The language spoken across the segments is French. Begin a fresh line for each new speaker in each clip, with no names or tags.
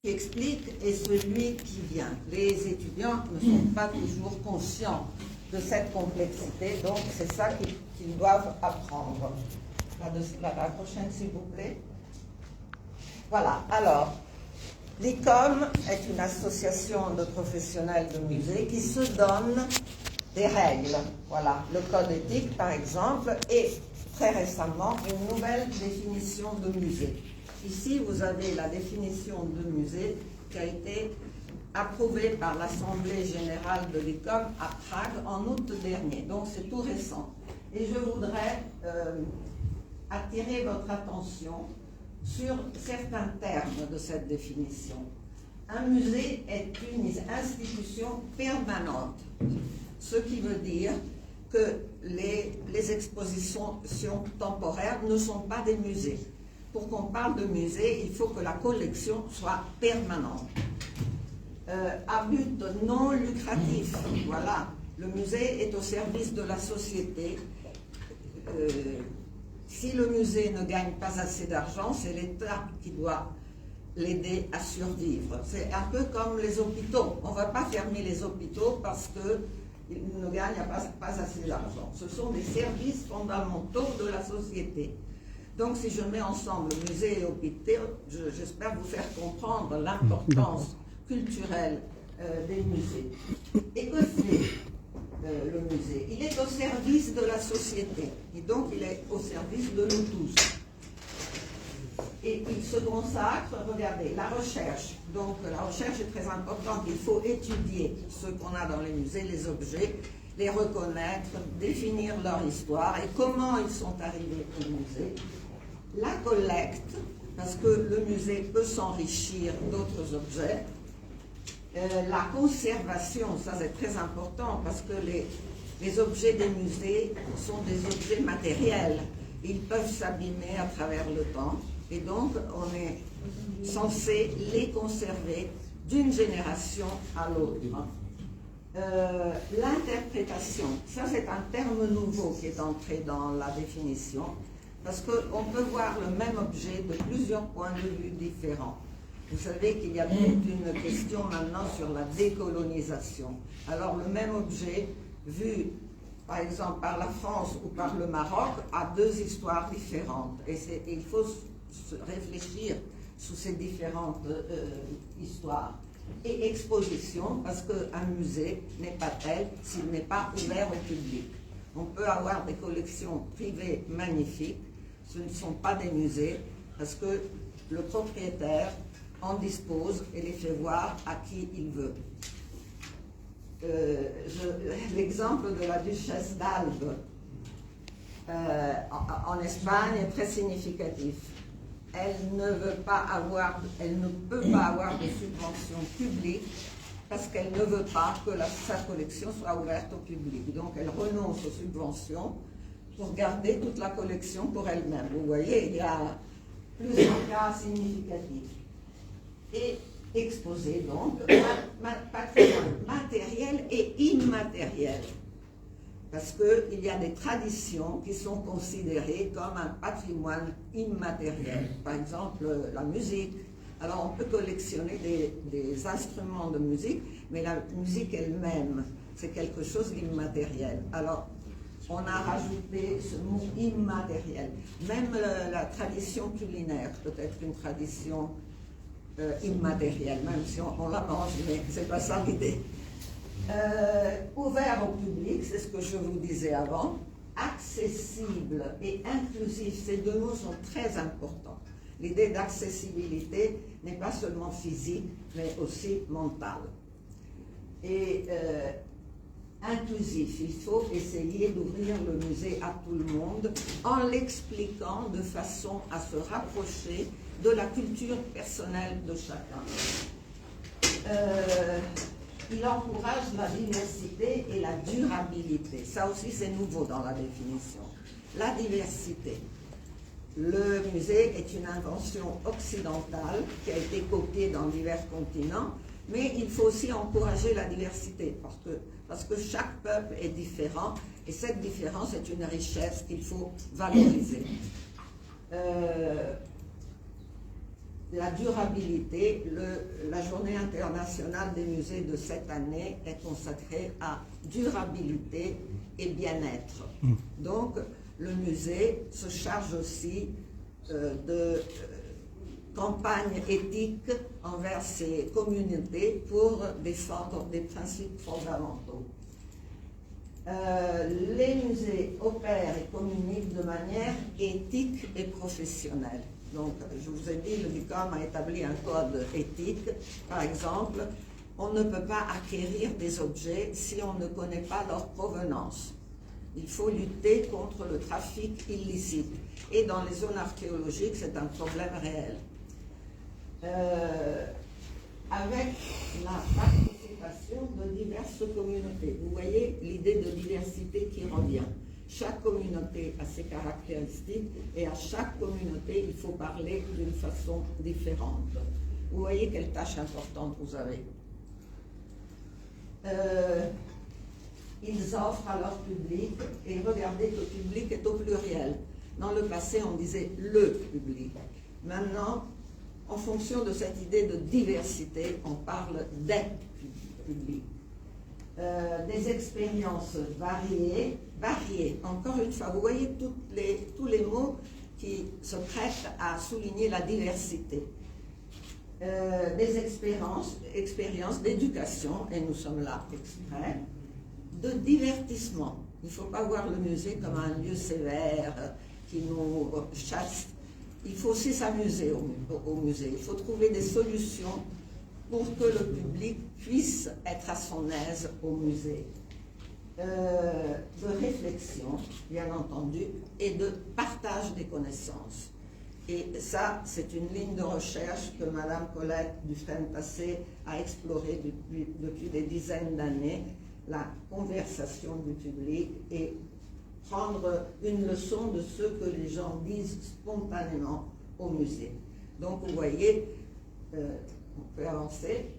qui explique est celui qui vient. Les étudiants ne sont pas toujours conscients de cette complexité, donc c'est ça qu'ils doivent apprendre. La prochaine, s'il vous plaît. Voilà, alors, l'ICOM est une association de professionnels de musée qui se donne des règles. Voilà, le code éthique, par exemple, et très récemment, une nouvelle définition de musée. Ici, vous avez la définition de musée qui a été approuvée par l'Assemblée générale de l'ICOM à Prague en août dernier. Donc, c'est tout récent. Et je voudrais attirer votre attention sur certains termes de cette définition. Un musée est une institution permanente, ce qui veut dire que les expositions temporaires ne sont pas des musées. Pour qu'on parle de musée, il faut que la collection soit permanente. À but non lucratif, voilà, le musée est au service de la société. Si le musée ne gagne pas assez d'argent, c'est l'État qui doit l'aider à survivre. C'est un peu comme les hôpitaux. On ne va pas fermer les hôpitaux parce qu'ils ne gagnent pas assez d'argent. Ce sont des services fondamentaux de la société. Donc si je mets ensemble musée et hôpital, j'espère vous faire comprendre l'importance culturelle des musées. Et que fait le musée? Il est au service de la société, et donc il est au service de nous tous. Et il se consacre, regardez, la recherche. Donc la recherche est très importante, il faut étudier ce qu'on a dans les musées, les objets, les reconnaître, définir leur histoire et comment ils sont arrivés au musée. La collecte, parce que le musée peut s'enrichir d'autres objets. La conservation, ça c'est très important parce que les objets des musées sont des objets matériels. Ils peuvent s'abîmer à travers le temps et donc on est censé les conserver d'une génération à l'autre. L'interprétation, ça c'est un terme nouveau qui est entré dans la définition parce qu'on peut voir le même objet de plusieurs points de vue différents. Vous savez qu'il y a toute une question maintenant sur la décolonisation. Alors le même objet, vu par exemple par la France ou par le Maroc, a deux histoires différentes. Et il faut réfléchir sur ces différentes histoires. Et exposition, parce qu'un musée n'est pas tel s'il n'est pas ouvert au public. On peut avoir des collections privées magnifiques, ce ne sont pas des musées, parce que le propriétaire en dispose et les fait voir à qui il veut. L'exemple de la duchesse d'Albe en Espagne est très significatif. Elle ne peut pas avoir de subvention publique parce qu'elle ne veut pas que sa collection soit ouverte au public. Donc elle renonce aux subventions pour garder toute la collection pour elle-même. Vous voyez, il y a plusieurs cas significatifs. Et exposé donc patrimoine matériel et immatériel. Parce qu'il y a des traditions qui sont considérées comme un patrimoine immatériel. Par exemple, la musique. Alors on peut collectionner des instruments de musique, mais la musique elle-même, c'est quelque chose d'immatériel. Alors on a rajouté ce mot immatériel. Même la tradition culinaire peut être une tradition immatérielle, même si on la mange, mais c'est pas ça l'idée. Ouvert au public, c'est ce que je vous disais avant, accessible et inclusif, ces deux mots sont très importants. L'idée d'accessibilité n'est pas seulement physique, mais aussi mentale. Et inclusif, il faut essayer d'ouvrir le musée à tout le monde en l'expliquant de façon à se rapprocher de la culture personnelle de chacun. Il encourage la diversité et la durabilité. Ça aussi, c'est nouveau dans la définition. La diversité. Le musée est une invention occidentale qui a été copiée dans divers continents, mais il faut aussi encourager la diversité parce que chaque peuple est différent et cette différence est une richesse qu'il faut valoriser. la durabilité, la journée internationale des musées de cette année est consacrée à durabilité et bien-être. Donc, le musée se charge aussi de campagnes éthiques envers ses communautés pour défendre des principes fondamentaux. Les musées opèrent et communiquent de manière éthique et professionnelle. Donc, je vous ai dit, le DICOM a établi un code éthique. Par exemple, on ne peut pas acquérir des objets si on ne connaît pas leur provenance. Il faut lutter contre le trafic illicite. Et dans les zones archéologiques, c'est un problème réel. Avec la participation de diverses communautés. Vous voyez l'idée de diversité qui revient. Chaque communauté a ses caractéristiques et à chaque communauté, il faut parler d'une façon différente. Vous voyez quelle tâche importante vous avez. Ils offrent à leur public, et regardez que le public est au pluriel. Dans le passé, on disait le public. Maintenant, en fonction de cette idée de diversité, on parle des publics. Des expériences variées, encore une fois, vous voyez tous les mots qui se prêtent à souligner la diversité. Des expériences d'éducation, et nous sommes là exprès, de divertissement. Il ne faut pas voir le musée comme un lieu sévère qui nous chasse. Il faut aussi s'amuser au musée. Il faut trouver des solutions pour que le public puisse être à son aise au musée. De réflexion, bien entendu, et de partage des connaissances. Et ça, c'est une ligne de recherche que Madame Colette Dufresne-Tassé a explorée depuis des dizaines d'années, la conversation du public et prendre une leçon de ce que les gens disent spontanément au musée. Donc, vous voyez, on peut avancer.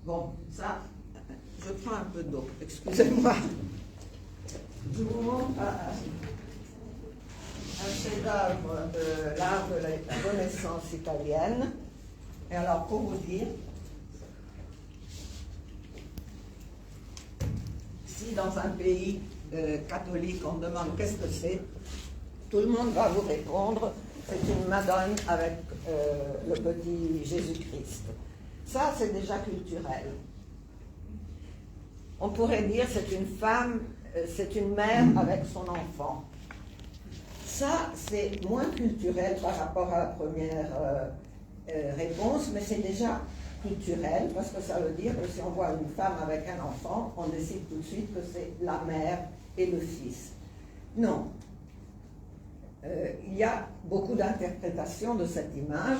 Bon, ça, je prends un peu d'eau, excusez-moi. Je vous montre un chef-d'œuvre de l'art de la Renaissance italienne. Et alors, pour vous dire, si dans un pays catholique on demande qu'est-ce que c'est, tout le monde va vous répondre, c'est une Madone avec le petit Jésus-Christ. Ça, c'est déjà culturel. On pourrait dire c'est une femme, c'est une mère avec son enfant. Ça, c'est moins culturel par rapport à la première réponse, mais c'est déjà culturel, parce que ça veut dire que si on voit une femme avec un enfant, on décide tout de suite que c'est la mère et le fils. Non. Il y a beaucoup d'interprétations de cette image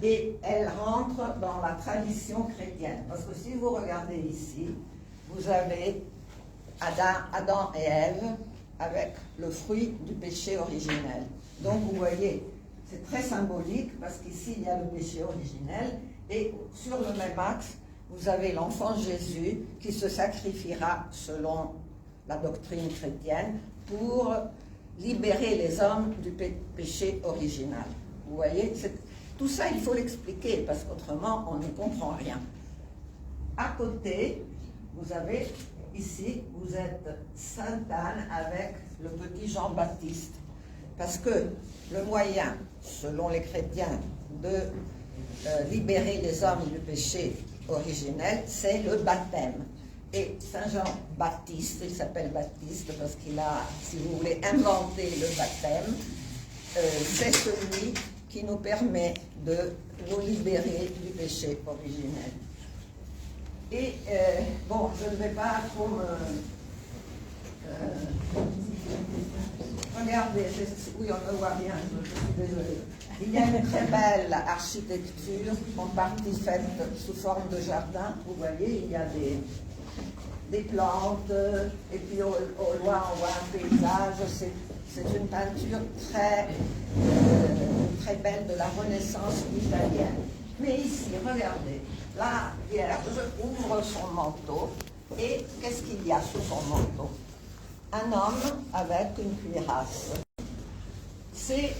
et elle rentre dans la tradition chrétienne. Parce que si vous regardez ici, vous avez Adam et Ève avec le fruit du péché originel. Donc vous voyez, c'est très symbolique parce qu'ici il y a le péché originel et sur le même axe, vous avez l'enfant Jésus qui se sacrifiera selon la doctrine chrétienne pour libérer les hommes du péché original. Vous voyez, tout ça il faut l'expliquer parce qu'autrement on ne comprend rien. À côté, vous avez ici, vous êtes Sainte Anne avec le petit Jean-Baptiste. Parce que le moyen, selon les chrétiens, de libérer les hommes du péché originel, c'est le baptême. Et Saint Jean-Baptiste, il s'appelle Baptiste parce qu'il a, si vous voulez, inventé le baptême, c'est celui qui nous permet de nous libérer du péché originel. Et bon, je ne vais pas trop me... regardez, oui, on me voit bien, je suis désolée. Il y a une très belle architecture, en partie faite sous forme de jardin. Vous voyez, il y a des plantes, et puis au loin, on voit un paysage. C'est une peinture très, très belle de la Renaissance italienne. Mais ici, regardez, la Vierge ouvre son manteau, et qu'est-ce qu'il y a sous son manteau? Un homme avec une cuirasse. C'est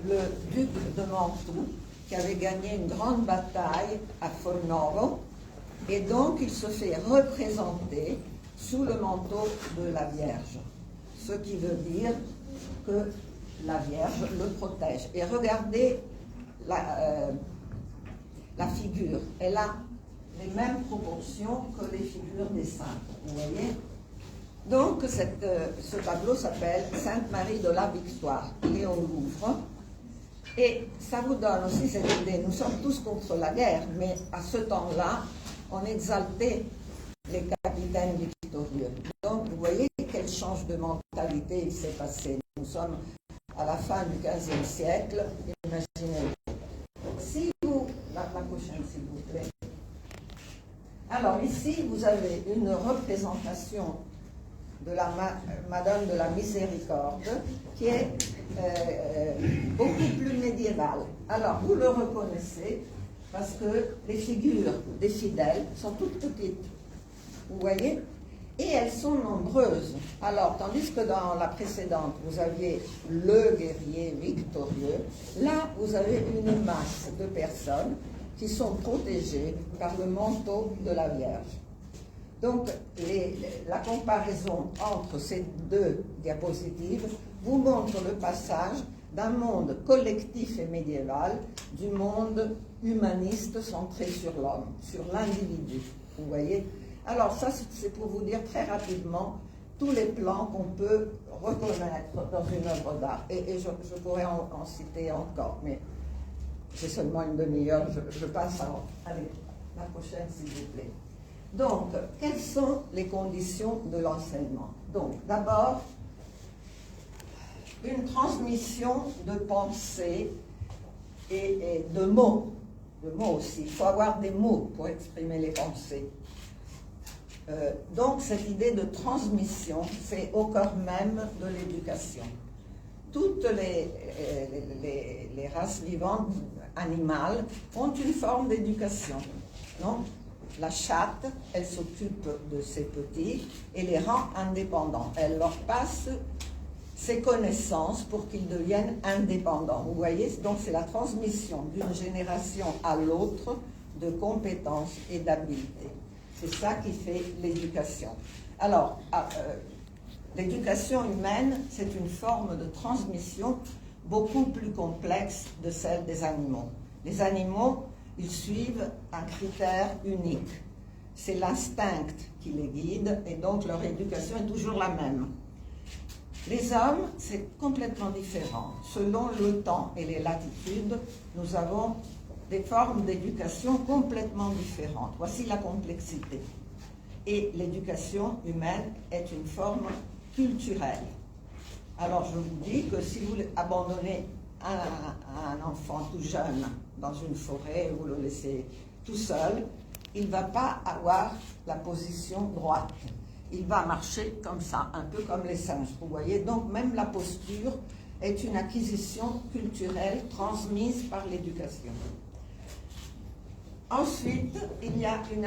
le duc de Mantoue, qui avait gagné une grande bataille à Fornovo, et donc il se fait représenter sous le manteau de la Vierge, ce qui veut dire que la Vierge le protège. Et regardez la figure, elle a les mêmes proportions que les figures des saintes, vous voyez. Donc ce tableau s'appelle Sainte Marie de la Victoire, il est au Louvre, et ça vous donne aussi cette idée, nous sommes tous contre la guerre, mais à ce temps-là, on exaltait les capitaines victorieux. Donc vous voyez quel change de mentalité il s'est passé. Nous sommes à la fin du XVe siècle, imaginez. Si vous, la prochaine s'il vous plaît. Alors ici, vous avez une représentation de la Madone de la Miséricorde qui est beaucoup plus médiévale. Alors, vous le reconnaissez parce que les figures des fidèles sont toutes petites, vous voyez, et elles sont nombreuses. Alors, tandis que dans la précédente, vous aviez le guerrier victorieux, là, vous avez une masse de personnes qui sont protégées par le manteau de la Vierge. Donc, la comparaison entre ces deux diapositives vous montre le passage d'un monde collectif et médiéval du monde humaniste centré sur l'homme, sur l'individu. Vous voyez? Alors ça, c'est pour vous dire très rapidement tous les plans qu'on peut reconnaître dans une œuvre d'art. Et je pourrais en citer encore, mais j'ai seulement une demi-heure, je passe à la prochaine, s'il vous plaît. Donc, quelles sont les conditions de l'enseignement? Donc, d'abord, une transmission de pensée et de mots aussi. Il faut avoir des mots pour exprimer les pensées. Donc, cette idée de transmission, c'est au cœur même de l'éducation. Toutes les races vivantes animales ont une forme d'éducation, non? La chatte, elle s'occupe de ses petits et les rend indépendants. Elle leur passe ses connaissances pour qu'ils deviennent indépendants. Vous voyez, donc c'est la transmission d'une génération à l'autre de compétences et d'habiletés. C'est ça qui fait l'éducation. Alors, l'éducation humaine, c'est une forme de transmission beaucoup plus complexe de celle des animaux. Les animaux, ils suivent un critère unique. C'est l'instinct qui les guide et donc leur éducation est toujours la même. Les hommes, c'est complètement différent. Selon le temps et les latitudes, nous avons des formes d'éducation complètement différentes. Voici la complexité. Et l'éducation humaine est une forme culturelle. Alors je vous dis que si vous abandonnez un enfant tout jeune dans une forêt, vous le laissez tout seul, il ne va pas avoir la position droite. Il va marcher comme ça, un peu comme les singes. Vous voyez, donc même la posture est une acquisition culturelle transmise par l'éducation. Ensuite, il y a une